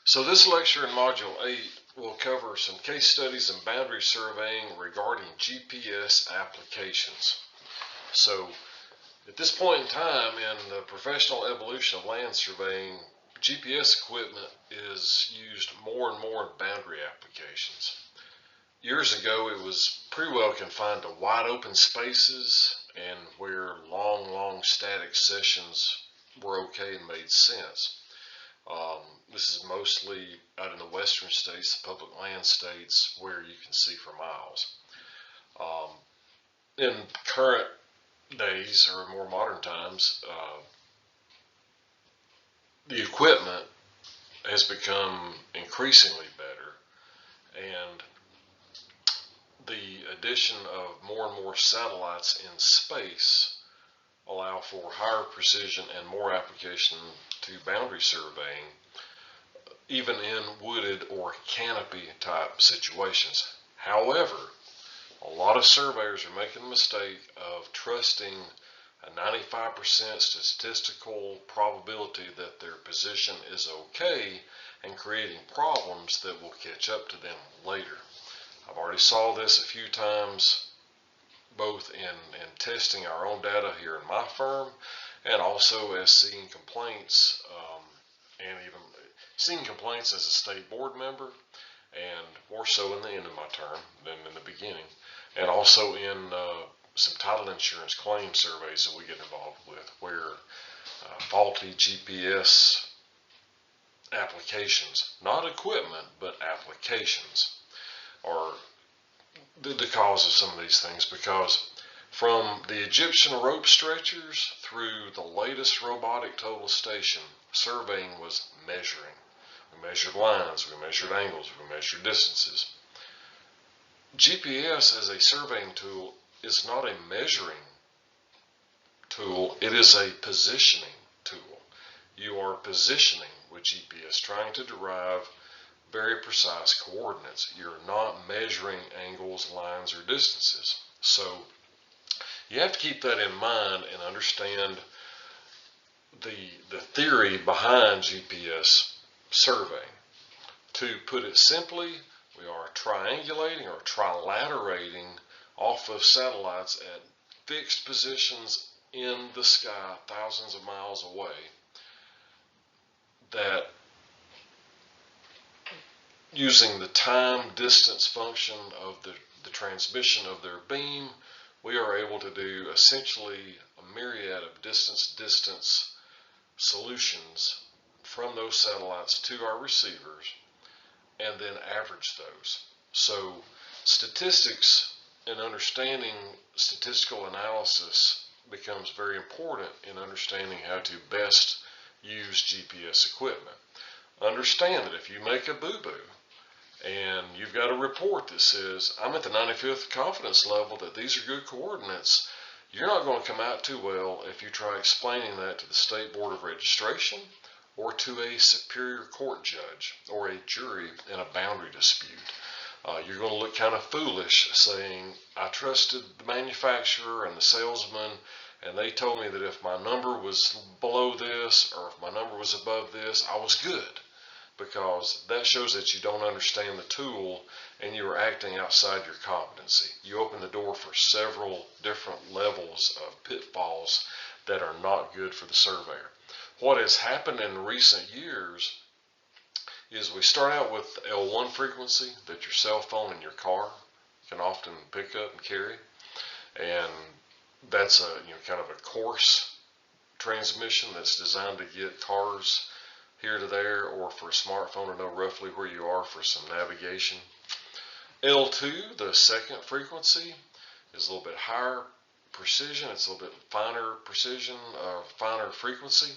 So this lecture in Module 8 will cover some case studies in boundary surveying regarding GPS applications. So at this point in time in the professional evolution of land surveying, GPS equipment is used more and more in boundary applications. Years ago, it was pretty well confined to wide open spaces and where long static sessions were okay and made sense. This is mostly out in the western states, the public land states, where you can see for miles. In current days, or more modern times, the equipment has become increasingly better, and the addition of more and more satellites in space allow for higher precision and more application to boundary surveying, even in wooded or canopy type situations. However, a lot of surveyors are making the mistake of trusting a 95% statistical probability that their position is okay and creating problems that will catch up to them later. I've already saw this a few times, both in testing our own data here in my firm, and also as seeing complaints, and even seeing complaints as a state board member, and more so in the end of my term than in the beginning, and also in some title insurance claim surveys that we get involved with, where faulty GPS applications, not equipment, but applications, are the cause of some of these things, because from the Egyptian rope stretchers through the latest robotic total station, surveying was measuring. We measured lines, we measured angles, we measured distances. GPS as a surveying tool is not a measuring tool, it is a positioning tool. You are positioning with GPS, trying to derive very precise coordinates. You're not measuring angles, lines, or distances. So you have to keep that in mind and understand the theory behind GPS surveying. To put it simply, we are triangulating or trilaterating off of satellites at fixed positions in the sky thousands of miles away, that using the time distance function of the transmission of their beam, we are able to do essentially a myriad of distance solutions from those satellites to our receivers, and then average those. So statistics and understanding statistical analysis becomes very important in understanding how to best use GPS equipment. Understand that if you make a boo-boo and you've got a report that says, I'm at the 95th confidence level that these are good coordinates, you're not going to come out too well if you try explaining that to the State Board of Registration or to a superior court judge or a jury in a boundary dispute. You're going to look kind of foolish saying, I trusted the manufacturer and the salesman, and they told me that if my number was below this or if my number was above this, I was good. Because that shows that you don't understand the tool and you are acting outside your competency. You open the door for several different levels of pitfalls that are not good for the surveyor. What has happened in recent years is we start out with L1 frequency that your cell phone in your car can often pick up and carry, and that's a kind of a coarse transmission that's designed to get cars here to there, or for a smartphone to know roughly where you are for some navigation. L2, the second frequency, is a little bit higher precision. It's a little bit finer precision, finer frequency,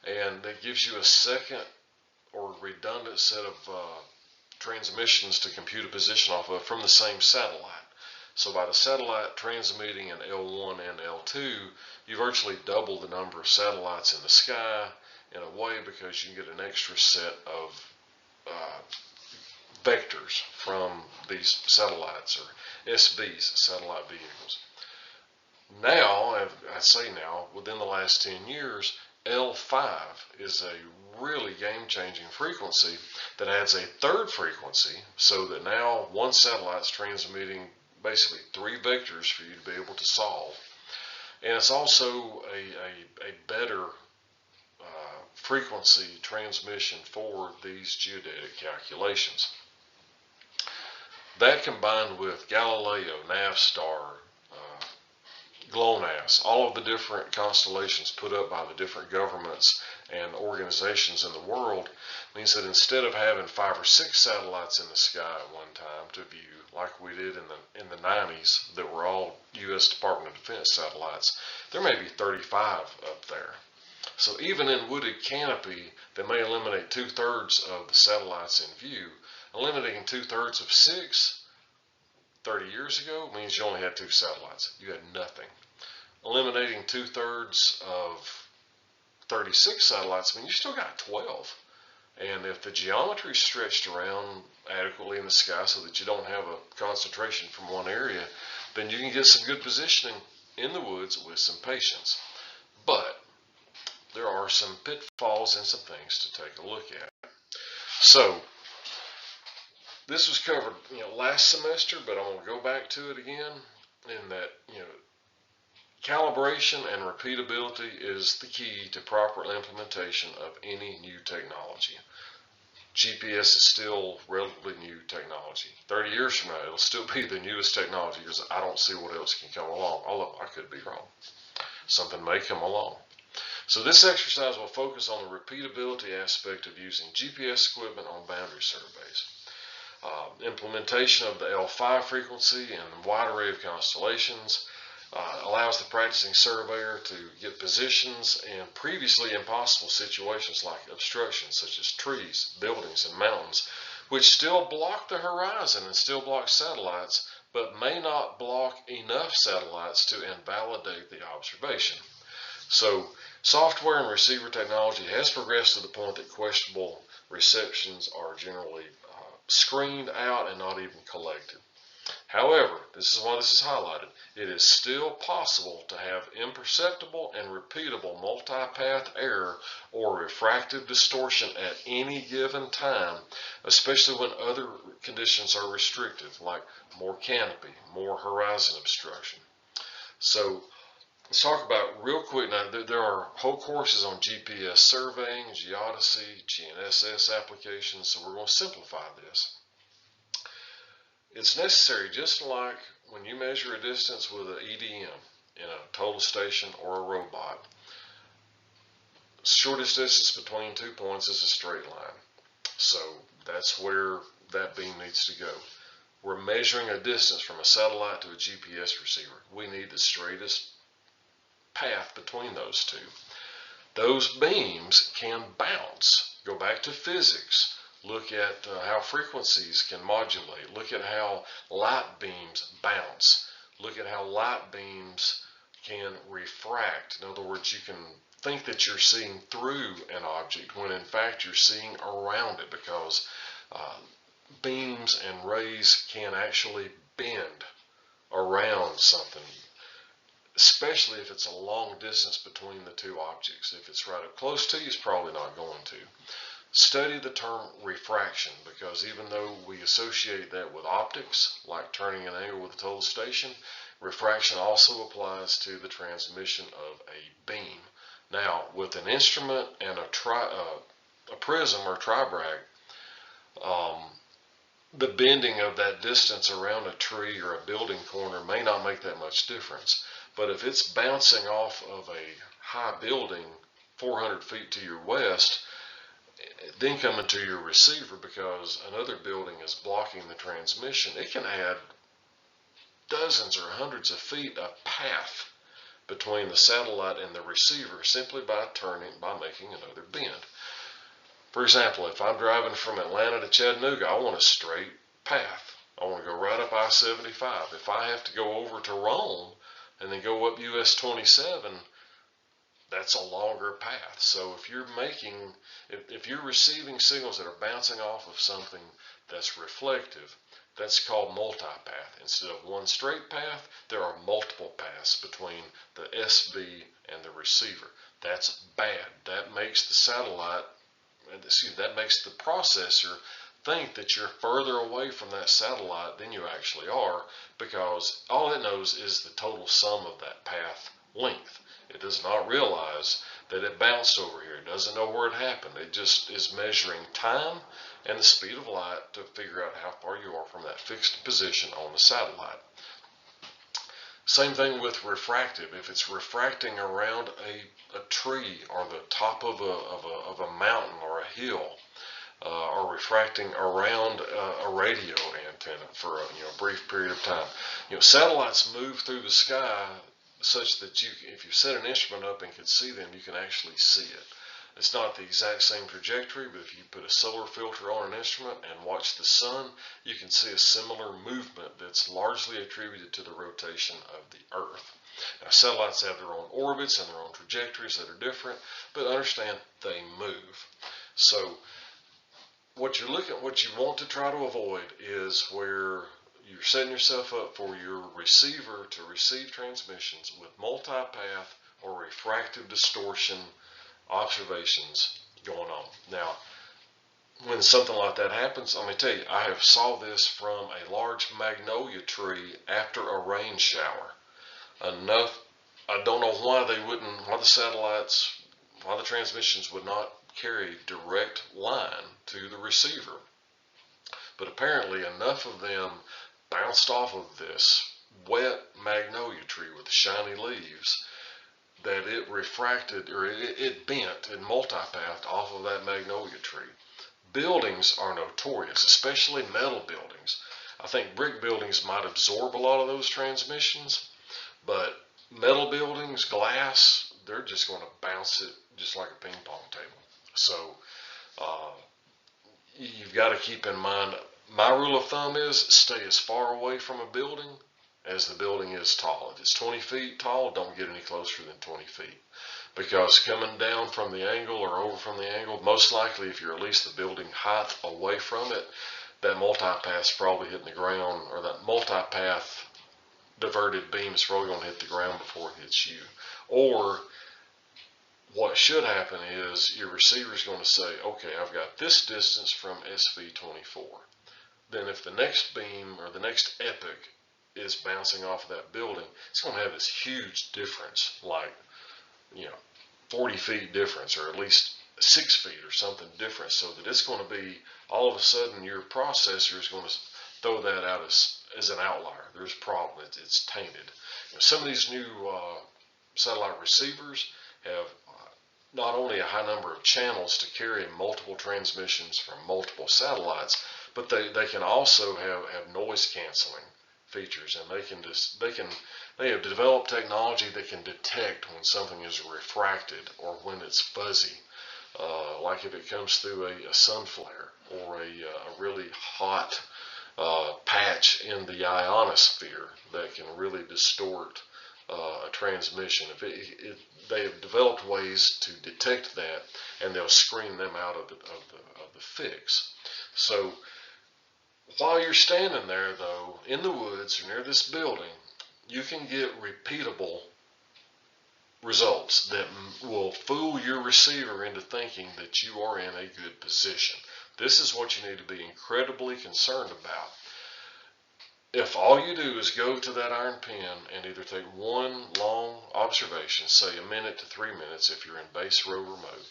and it gives you a second or redundant set of transmissions to compute a position off of from the same satellite. So by the satellite transmitting in L1 and L2, you virtually double the number of satellites in the sky in a way, because you get an extra set of vectors from these satellites, or SVs, satellite vehicles. Now, I say now, within the last 10 years, L5 is a really game-changing frequency that adds a third frequency, so that now one satellite's transmitting basically 3 vectors for you to be able to solve. And it's also a better frequency transmission for these geodetic calculations. That combined with Galileo, Navstar, GLONASS, all of the different constellations put up by the different governments and organizations in the world, means that instead of having 5 or 6 satellites in the sky at one time to view, like we did in the 90s, that were all U.S. Department of Defense satellites, there may be 35 up there. So even in wooded canopy that may eliminate 2/3 of the satellites in view, eliminating 2/3 of 6 30 years ago means you only had 2 satellites. You had nothing. Eliminating 2/3 of 36 satellites means you still got 12. And if the geometry is stretched around adequately in the sky so that you don't have a concentration from one area, then you can get some good positioning in the woods with some patience. But there are some pitfalls and some things to take a look at. So this was covered, last semester, but I'm going to go back to it again. In that, calibration and repeatability is the key to proper implementation of any new technology. GPS is still relatively new technology. 30 years from now, it'll still be the newest technology because I don't see what else can come along, although I could be wrong. Something may come along. So this exercise will focus on the repeatability aspect of using GPS equipment on boundary surveys. Implementation of the L5 frequency and a wide array of constellations allows the practicing surveyor to get positions in previously impossible situations like obstructions such as trees, buildings, and mountains, which still block the horizon and still block satellites, but may not block enough satellites to invalidate the observation. So software and receiver technology has progressed to the point that questionable receptions are generally screened out and not even collected. However, this is why this is highlighted. It is still possible to have imperceptible and repeatable multipath error or refractive distortion at any given time, especially when other conditions are restrictive, like more canopy, more horizon obstruction. So let's talk about real quick now. There are whole courses on GPS surveying, geodesy, GNSS applications, so we're going to simplify this. It's necessary, just like when you measure a distance with an EDM in a total station or a robot. Shortest distance between 2 points is a straight line. So that's where that beam needs to go. We're measuring a distance from a satellite to a GPS receiver. We need the straightest path between those two. Those beams can bounce. Go back to physics. Look at how frequencies can modulate. Look at how light beams bounce. Look at how light beams can refract. In other words, you can think that you're seeing through an object when in fact you're seeing around it, because beams and rays can actually bend around something, especially if it's a long distance between the two objects. If it's right up close to you, it's probably not going to. Study the term refraction, because even though we associate that with optics, like turning an angle with a total station, refraction also applies to the transmission of a beam. Now, with an instrument and a prism or tribrach, the bending of that distance around a tree or a building corner may not make that much difference. But if it's bouncing off of a high building 400 feet to your west, then coming to your receiver because another building is blocking the transmission, it can add dozens or hundreds of feet of path between the satellite and the receiver simply by making another bend. For example, if I'm driving from Atlanta to Chattanooga, I want a straight path. I want to go right up I-75. If I have to go over to Rome and then go up US 27, that's a longer path. So if you're receiving signals that are bouncing off of something that's reflective, that's called multipath. Instead of one straight path, there are multiple paths between the SV and the receiver. That's bad. That makes the satellite, that makes the processor think that you're further away from that satellite than you actually are, because all it knows is the total sum of that path length. It does not realize that it bounced over here. It doesn't know where it happened. It just is measuring time and the speed of light to figure out how far you are from that fixed position on the satellite. Same thing with refractive. If it's refracting around a tree or the top of a mountain or a hill, or refracting around a radio antenna for a brief period of time. Satellites move through the sky such that if you set an instrument up and can see them, you can actually see it. It's not the exact same trajectory, but if you put a solar filter on an instrument and watch the sun, you can see a similar movement that's largely attributed to the rotation of the Earth. Now, satellites have their own orbits and their own trajectories that are different, but understand they move. So what you want to try to avoid is where you're setting yourself up for your receiver to receive transmissions with multipath or refractive distortion observations going on. Now, when something like that happens, let me tell you, I have saw this from a large magnolia tree after a rain shower. I don't know why the transmissions would not carry direct line to the receiver. But apparently enough of them bounced off of this wet magnolia tree with the shiny leaves that it refracted, or it bent and multipathed off of that magnolia tree. Buildings are notorious, especially metal buildings. I think brick buildings might absorb a lot of those transmissions, but metal buildings, glass, they're just going to bounce it just like a ping pong table. So you've got to keep in mind, my rule of thumb is stay as far away from a building as the building is tall. If it's 20 feet tall, don't get any closer than 20 feet. Because coming down from the angle or over from the angle, most likely if you're at least the building height away from it, that multipath's probably hitting the ground, or that multipath diverted beam is probably going to hit the ground before it hits you. Or what should happen is your receiver is going to say, okay, I've got this distance from SV24. Then if the next beam or the next epoch is bouncing off of that building, it's going to have this huge difference, like 40 feet difference, or at least 6 feet or something different, so that it's going to be, all of a sudden your processor is going to throw that out as an outlier. There's a problem. It's tainted. Some of these new satellite receivers have not only a high number of channels to carry multiple transmissions from multiple satellites, but they can also have noise canceling features, and they have developed technology that can detect when something is refracted or when it's fuzzy, like if it comes through a sun flare or a really hot patch in the ionosphere that can really distort a transmission. They have developed ways to detect that, and they'll screen them out of the fix. So while you're standing there, though, in the woods or near this building, you can get repeatable results that will fool your receiver into thinking that you are in a good position. This is what you need to be incredibly concerned about. If all you do is go to that iron pin and either take one long observation, say a minute to 3 minutes if you're in base rover mode.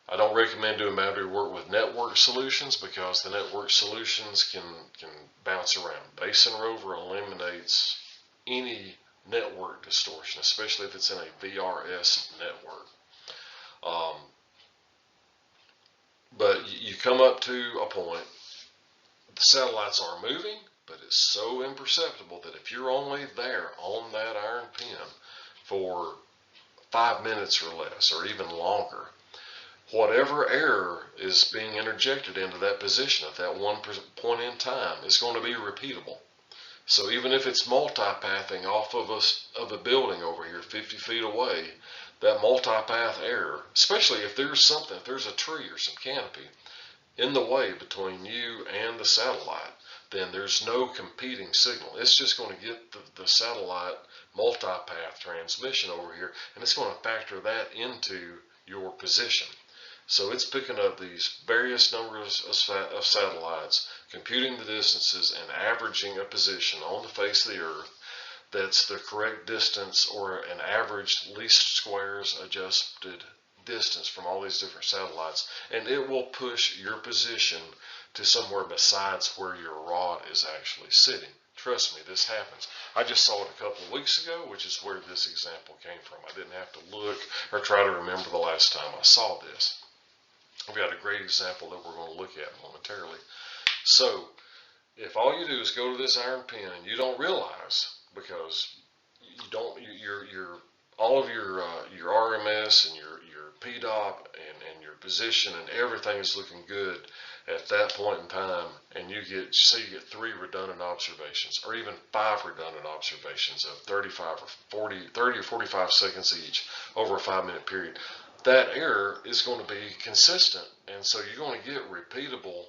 I don't recommend doing boundary work with network solutions, because the network solutions can bounce around. Base and rover eliminates any network distortion, especially if it's in a VRS network. But you come up to a point, the satellites are moving, but it's so imperceptible that if you're only there on that iron pin for 5 minutes or less, or even longer, whatever error is being interjected into that position at that one point in time is going to be repeatable. So even if it's multipathing off of a building over here 50 feet away, that multipath error, especially if there's a tree or some canopy, in the way between you and the satellite, then there's no competing signal. It's just going to get the satellite multipath transmission over here, and it's going to factor that into your position. So it's picking up these various numbers of satellites, computing the distances, and averaging a position on the face of the Earth that's the correct distance, or an average least squares adjusted distance from all these different satellites, and it will push your position to somewhere besides where your rod is actually sitting. Trust me, this happens. I just saw it a couple of weeks ago, which is where this example came from. I didn't have to look or try to remember the last time I saw this. We've got a great example that we're going to look at momentarily. So, if all you do is go to this iron pin and you don't realize, because you don't, your all of your RMS and your PDOP and your position and everything is looking good at that point in time, and you say you get 3 redundant observations, or even 5 redundant observations of 35 or 30 or 45 seconds each over a 5-minute period. That error is going to be consistent, and so you're going to get repeatable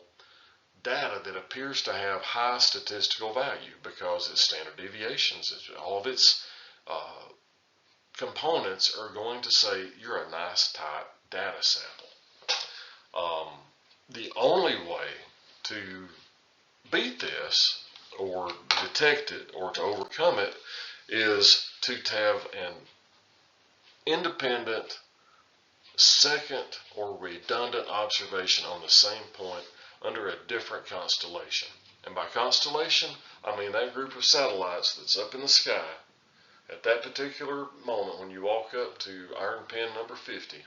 data that appears to have high statistical value because its standard deviations, all of its components are going to say you're a nice tight data sample. The only way to beat this, or detect it, or to overcome it, is to have an independent second or redundant observation on the same point under a different constellation. And by constellation, I mean that group of satellites that's up in the sky at that particular moment when you walk up to iron pin number 50.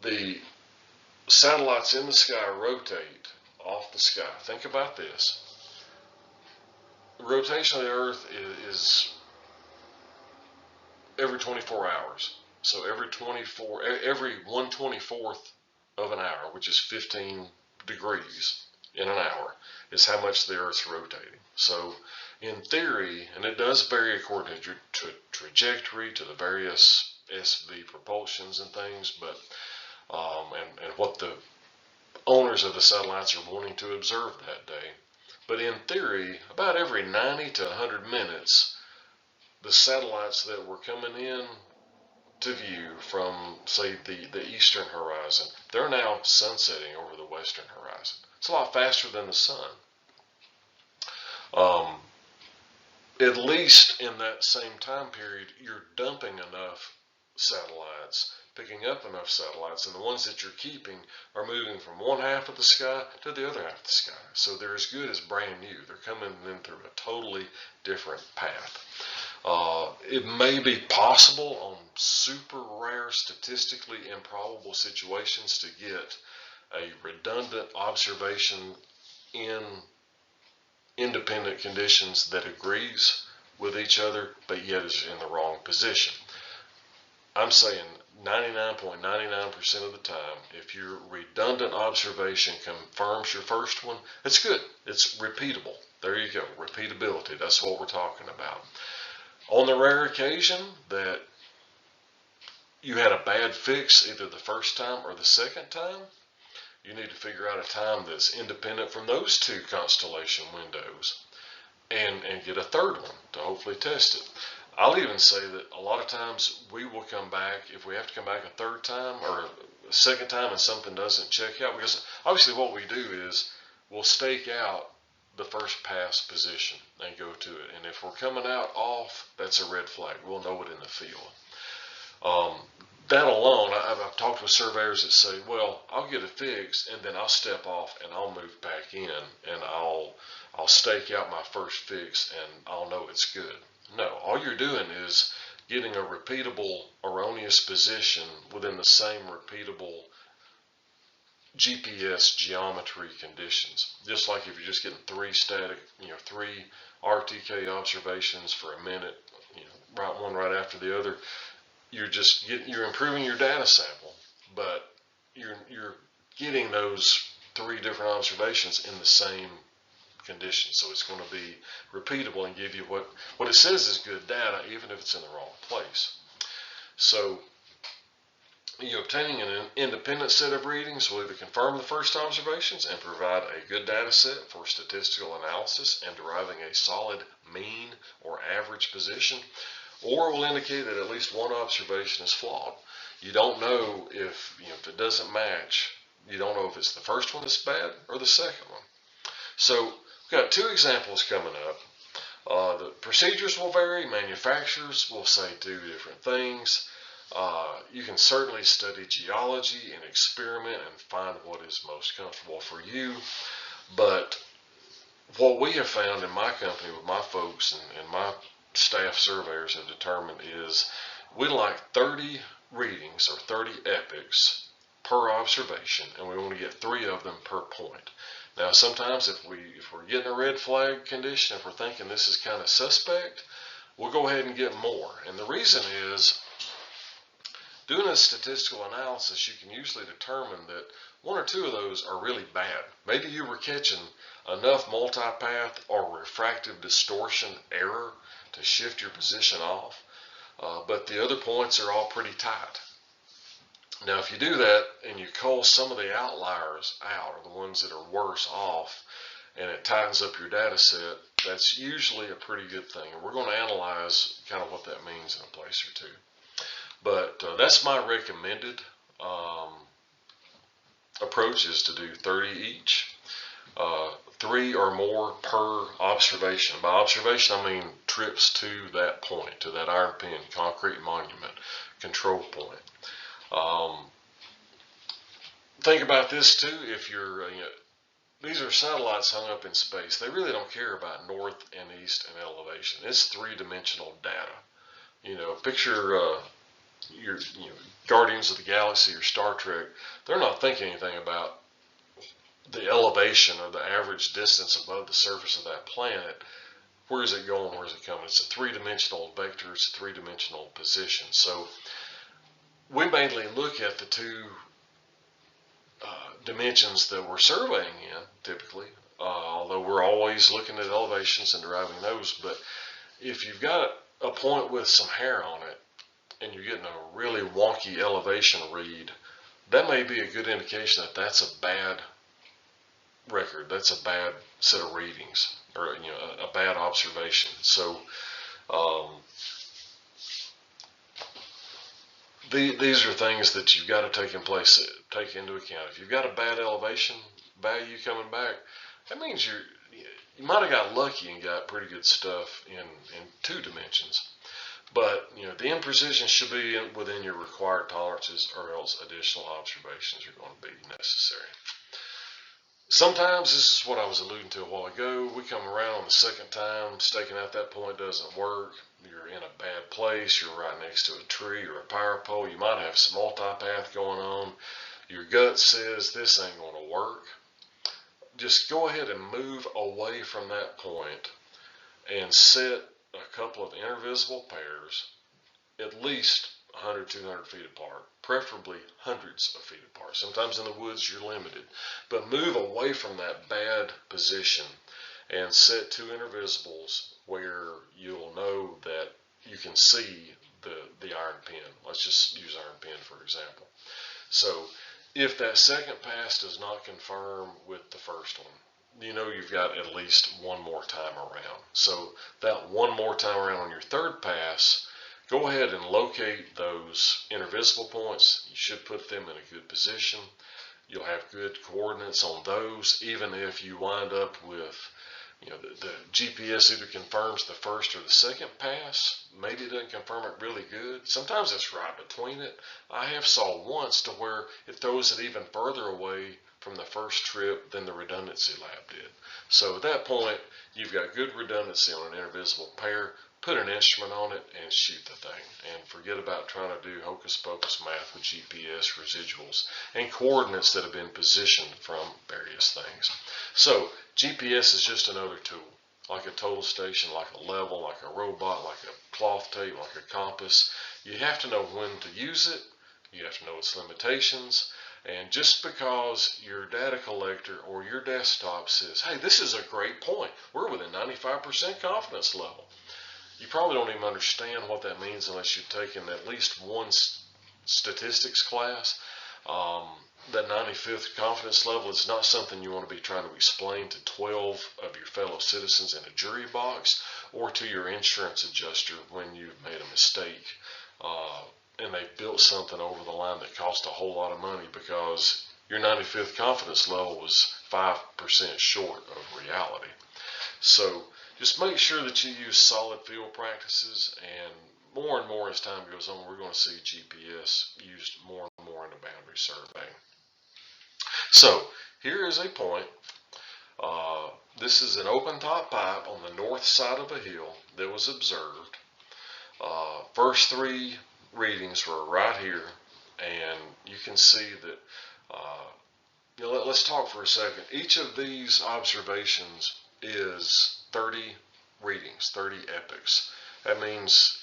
The satellites in the sky rotate off the sky. Think about this. The rotation of the Earth is every 24 hours. So every 1/24th of an hour, which is 15 degrees in an hour, is how much the Earth's rotating. So in theory, and it does vary according to trajectory, to the various SV propulsions and things, but and what the owners of the satellites are wanting to observe that day. But in theory, about every 90 to 100 minutes, the satellites that were coming in to view from, say, the eastern horizon, they're now sunsetting over the western horizon. It's a lot faster than the sun. At least in that same time period, you're dumping enough satellites, picking up enough satellites, and the ones that you're keeping are moving from one half of the sky to the other half of the sky. So they're as good as brand new. They're coming in through a totally different path. It may be possible on super rare, statistically improbable situations to get a redundant observation in independent conditions that agrees with each other, but yet is in the wrong position. I'm saying 99.99% of the time, if your redundant observation confirms your first one, it's good. It's repeatable. There you go. Repeatability. That's what we're talking about. On the rare occasion that you had a bad fix either the first time or the second time, you need to figure out a time that's independent from those 2 constellation windows and get a third one to hopefully test it. I'll even say that a lot of times we will come back, if we have to come back a third time or a second time and something doesn't check out, because obviously what we do is we'll stake out the first pass position and go to it. And if we're coming out off, that's a red flag. We'll know it in the field. That alone, I've talked with surveyors that say, well, I'll get it fixed and then I'll step off and I'll move back in and I'll stake out my first fix and I'll know it's good. No, all you're doing is getting a repeatable erroneous position within the same repeatable GPS geometry conditions. Just like if you're just getting 3 static, 3 RTK observations for a minute, right one right after the other, you're improving your data sample, but you're getting those 3 different observations in the same conditions. So it's going to be repeatable and give you what it says is good data, even if it's in the wrong place. So Obtaining an independent set of readings will either confirm the first observations and provide a good data set for statistical analysis and deriving a solid mean or average position, or will indicate that at least one observation is flawed. You don't know if it doesn't match, you don't know if it's the first one that's bad or the second one. So we've got two examples coming up. The procedures will vary. Manufacturers will say two different things. You can certainly study geology and experiment and find what is most comfortable for you. But what we have found in my company with my folks and my staff surveyors have determined is we like 30 readings or 30 epochs per observation, and we want to get 3 of them per point. Now, sometimes if we're getting a red flag condition, if we're thinking this is kind of suspect, we'll go ahead and get more. And the reason is, doing a statistical analysis, you can usually determine that 1 or 2 of those are really bad. Maybe you were catching enough multipath or refractive distortion error to shift your position off, but the other points are all pretty tight. Now, if you do that and you cull some of the outliers out, or the ones that are worse off, and it tightens up your data set, that's usually a pretty good thing. And we're going to analyze kind of what that means in a place or two. But that's my recommended approach, is to do 30 each, 3 or more per observation. By observation, I mean trips to that point, to that iron pin, concrete monument, control point. Think about this too. If you're, these are satellites hung up in space. They really don't care about north and east and elevation. It's 3-dimensional data. Picture your Guardians of the Galaxy or Star Trek. They're not thinking anything about the elevation or the average distance above the surface of that planet. Where is it going? Where is it coming? It's a 3-dimensional vector. It's a 3-dimensional position. So we mainly look at the 2 dimensions that we're surveying in, typically, although we're always looking at elevations and deriving those. But if you've got a point with some hair on it and you're getting a really wonky elevation read, that may be a good indication that that's a bad record. That's a bad set of readings, or a bad observation. So these are things that you've got to take into account. If you've got a bad elevation value coming back, that means you might have got lucky and got pretty good stuff in 2 dimensions. But the imprecision should be within your required tolerances, or else additional observations are going to be necessary. Sometimes, this is what I was alluding to a while ago, we come around on the second time, staking out that point doesn't work, you're in a bad place, you're right next to a tree or a power pole, you might have some multipath going on, your gut says this ain't going to work. Just go ahead and move away from that point and set a couple of intervisible pairs, at least 100, 200 feet apart, preferably hundreds of feet apart. Sometimes in the woods you're limited, but move away from that bad position and set 2 intervisibles where you'll know that you can see the iron pin. Let's just use iron pin for example. So if that second pass does not confirm with the first one, you've got at least one more time around. So that one more time around on your third pass, go ahead and locate those intervisible points. You should put them in a good position. You'll have good coordinates on those, even if you wind up with, the GPS either confirms the first or the second pass. Maybe it doesn't confirm it really good. Sometimes it's right between it. I have saw once to where it throws it even further away from the first trip than the redundancy lab did. So at that point, you've got good redundancy on an intervisible pair. Put an instrument on it and shoot the thing, and forget about trying to do hocus pocus math with GPS residuals and coordinates that have been positioned from various things. So GPS is just another tool, like a total station, like a level, like a robot, like a cloth tape, like a compass. You have to know when to use it. You have to know its limitations. And just because your data collector or your desktop says, hey, this is a great point, we're within 95% confidence level, you probably don't even understand what that means unless you've taken at least one statistics class. That 95th confidence level is not something you want to be trying to explain to 12 of your fellow citizens in a jury box or to your insurance adjuster when you've made a mistake and they built something over the line that cost a whole lot of money because your 95th confidence level was 5% short of reality. So just make sure that you use solid field practices, and more as time goes on, we're going to see GPS used more and more in the boundary survey. So here is a point. This is an open top pipe on the north side of a hill that was observed. First three readings were right here, and you can see that. Let's talk for a second. Each of these observations is 30 readings, 30 epochs. That means,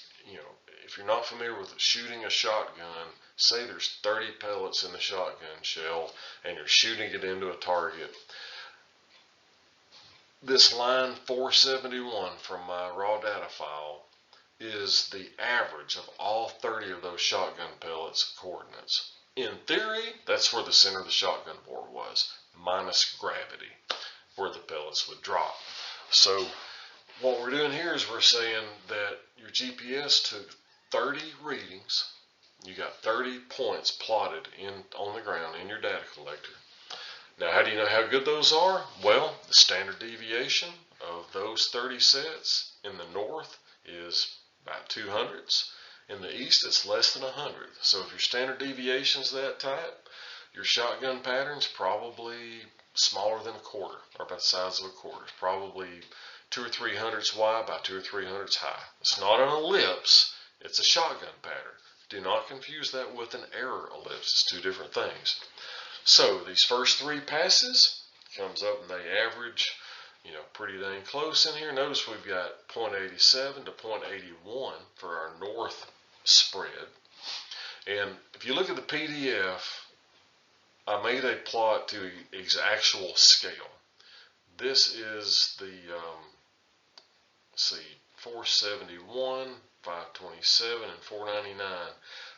if you're not familiar with shooting a shotgun, say there's 30 pellets in the shotgun shell and you're shooting it into a target. This line 471 from my raw data file is the average of all 30 of those shotgun pellets coordinates. In theory, that's where the center of the shotgun bore was, minus gravity, where the pellets would drop. So what we're doing here is we're saying that your GPS took 30 readings. You got 30 points plotted on the ground in your data collector. Now, how do you know how good those are? Well, the standard deviation of those 30 sets in the north is about 200ths. In the east, it's less than 100. So if your standard deviation is that type, your shotgun pattern's probably smaller than a quarter, or about the size of a quarter. It's probably 2 or 3 hundredths wide by 2 or 3 hundredths high. It's not an ellipse, it's a shotgun pattern. Do not confuse that with an error ellipse. It's two different things. So these first three passes comes up and they average, pretty dang close in here. Notice we've got 0.87 to 0.81 for our north spread. And if you look at the PDF, I made a plot to actual scale. This is the, 471, 527, and 499.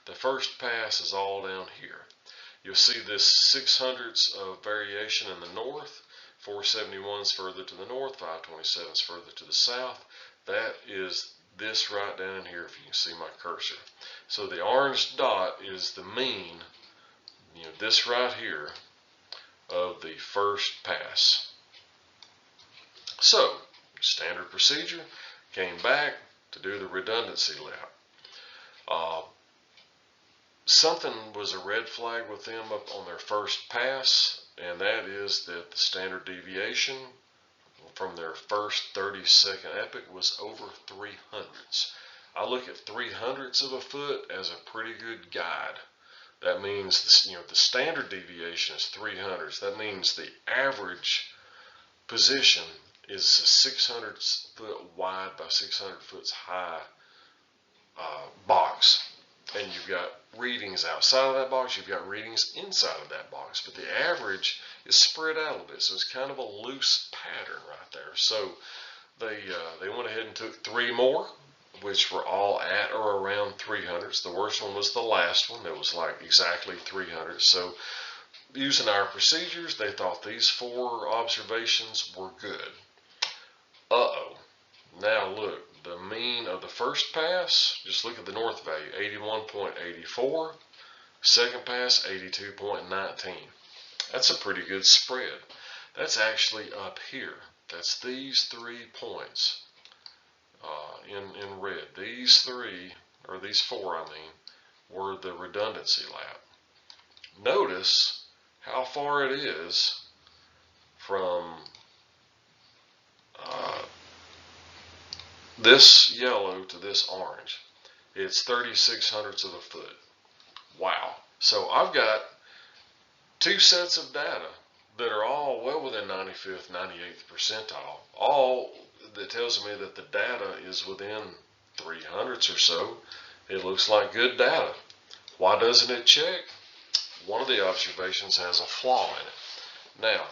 The first pass is all down here. You'll see this 6 hundredths of variation in the north, 471 is further to the north, 527 is further to the south. That is this right down here, if you can see my cursor. So the orange dot is the mean, this right here, of the first pass. So, standard procedure, came back to do the redundancy lap. Something was a red flag with them up on their first pass, and that is that the standard deviation from their first 30-second epoch was over 3 hundredths. I look at 3 hundredths of a foot as a pretty good guide. That means the standard deviation is 3 hundredths. That means the average position is a 600 foot wide by 600 foot high box. And you've got readings outside of that box, you've got readings inside of that box, but the average is spread out a little bit, so it's kind of a loose pattern right there. So they went ahead and took 3 more, which were all at or around 300. The worst one was the last one that was like exactly 300. So using our procedures, they thought these 4 observations were good. Now look, the mean of the first pass, just look at the north value, 81.84. Second pass, 82.19. That's a pretty good spread. That's actually up here. That's these 3 points in red. These 3, or these 4 I mean, were the redundancy lap. Notice how far it is from this yellow to this orange. It's 36 hundredths of a foot. Wow. So I've got 2 sets of data that are all well within 95th, 98th percentile. All that tells me that the data is within 3 hundredths or so. It looks like good data. Why doesn't it check? One of the observations has a flaw in it. Now,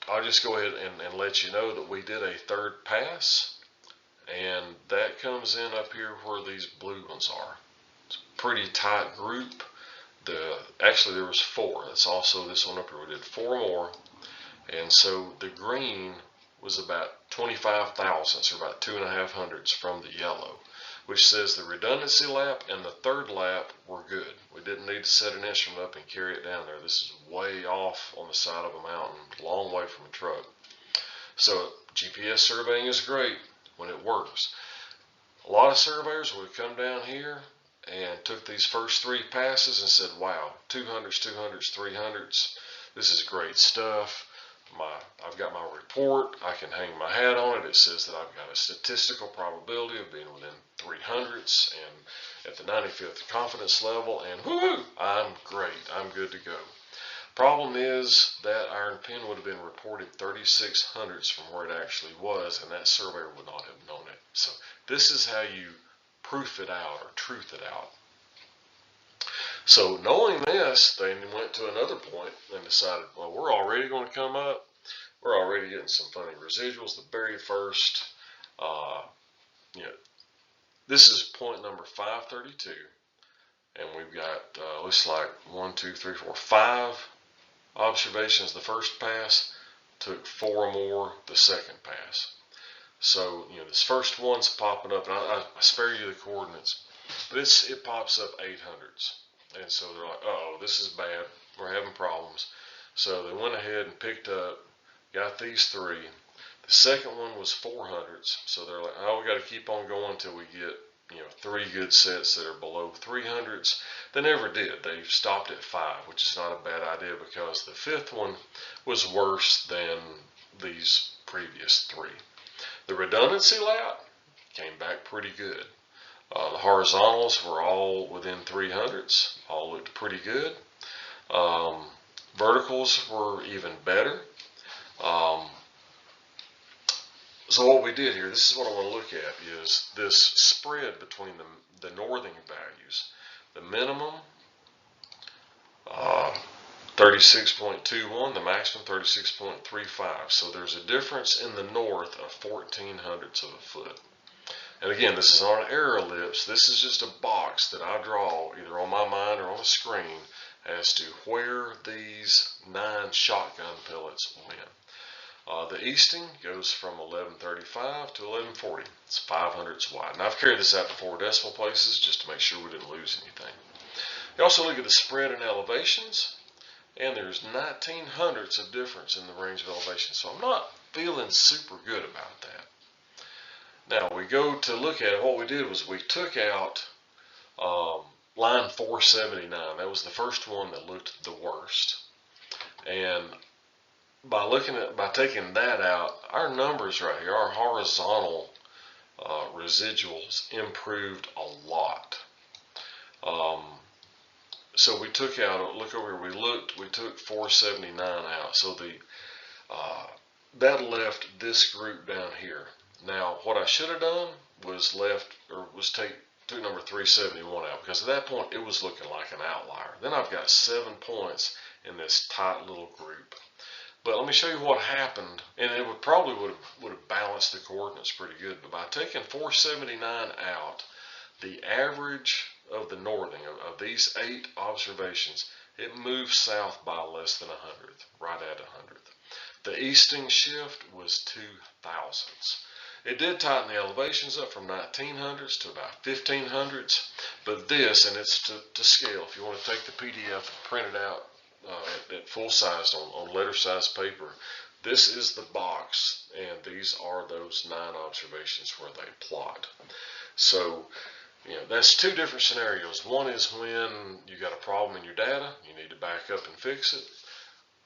I'll just go ahead and let you know that we did a 3rd pass, and that comes in up here where these blue ones are. pretty tight group. Actually there was 4. That's also this one up here. We did 4 more, and so the green was about 25 thousandths, or about 2.5 hundredths from the yellow, which says the redundancy lap and the third lap were good. We didn't need to set an instrument up and carry it down there. This is way off on the side of a mountain, a long way from a truck. So GPS surveying is great when it works. A lot of surveyors would come down here and took these first 3 passes and said, wow, 200s, 200s, 300s, this is great stuff. I've got my report, I can hang my hat on it. It says that I've got a statistical probability of being within 300ths and at the 95th confidence level, and whoo, I'm great, I'm good to go. Problem is that iron pin would have been reported 36 hundredths from where it actually was, and that surveyor would not have known it. So this is how you proof it out or truth it out. So knowing this, they went to another point and decided, well, we're already going to come up. We're already getting some funny residuals. The very first, this is point number 532, and we've got looks like 5 observations the first pass. Took 4 more the second pass. So this first one's popping up, and I spare you the coordinates, but it pops up 800ths. And so they're like, uh-oh, this is bad. We're having problems. So they went ahead and picked up, got these 3. The second one was 400ths. So they're like, oh, we got to keep on going until we get 3 good sets that are below 300ths. They never did. They stopped at 5, which is not a bad idea because the 5th one was worse than these previous 3. The redundancy lap came back pretty good. The horizontals were all within 300ths, all looked pretty good. Verticals were even better. So what we did here, this is what I want to look at, is this spread between the northing values. The minimum, 36.21, the maximum 36.35. So there's a difference in the north of 14 hundredths of a foot. And again, this is not an error ellipse. This is just a box that I draw either on my mind or on a screen as to where these 9 shotgun pellets went. The easting goes from 1135 to 1140. It's 500ths wide. And I've carried this out to 4 decimal places just to make sure we didn't lose anything. You also look at the spread in elevations, and there's 19 hundredths of difference in the range of elevation. So I'm not feeling super good about that. Now we go to look at it. What we did was we took out line 479. That was the first one that looked the worst. And by taking that out, our numbers right here, our horizontal residuals improved a lot. So we took out, look over here, we took 479 out. So that left this group down here. Now, what I should have done was took number 371 out, because at that point it was looking like an outlier. Then I've got 7 points in this tight little group. But let me show you what happened, and it would have balanced the coordinates pretty good. But by taking 479 out, the average of the northing of these 8 observations, it moved south by less than 100th, right at 100th. The easting shift was 2 thousandths. It did tighten the elevations up from 1900ths to about 1500ths, but this, and it's to scale. If you want to take the PDF and print it out at full size on letter size paper, this is the box, and these are those 9 observations where they plot. So, that's 2 different scenarios. One is when you got a problem in your data, you need to back up and fix it.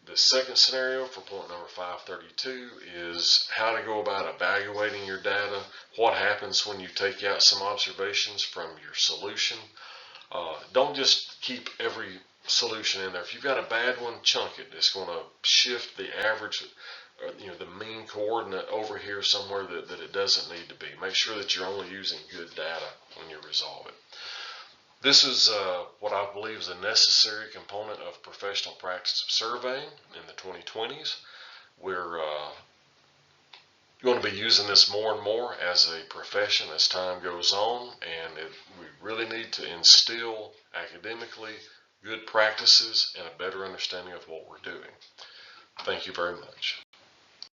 The second scenario for point number 532 is how to go about evaluating your data. What happens when you take out some observations from your solution? Don't just keep every solution in there. If you've got a bad one, chunk it. It's going to shift the average, the mean coordinate over here somewhere that it doesn't need to be. Make sure that you're only using good data when you resolve it. This is what I believe is a necessary component of professional practice of surveying in the 2020s. We're going to be using this more and more as a profession as time goes on, and we really need to instill academically good practices and a better understanding of what we're doing. Thank you very much.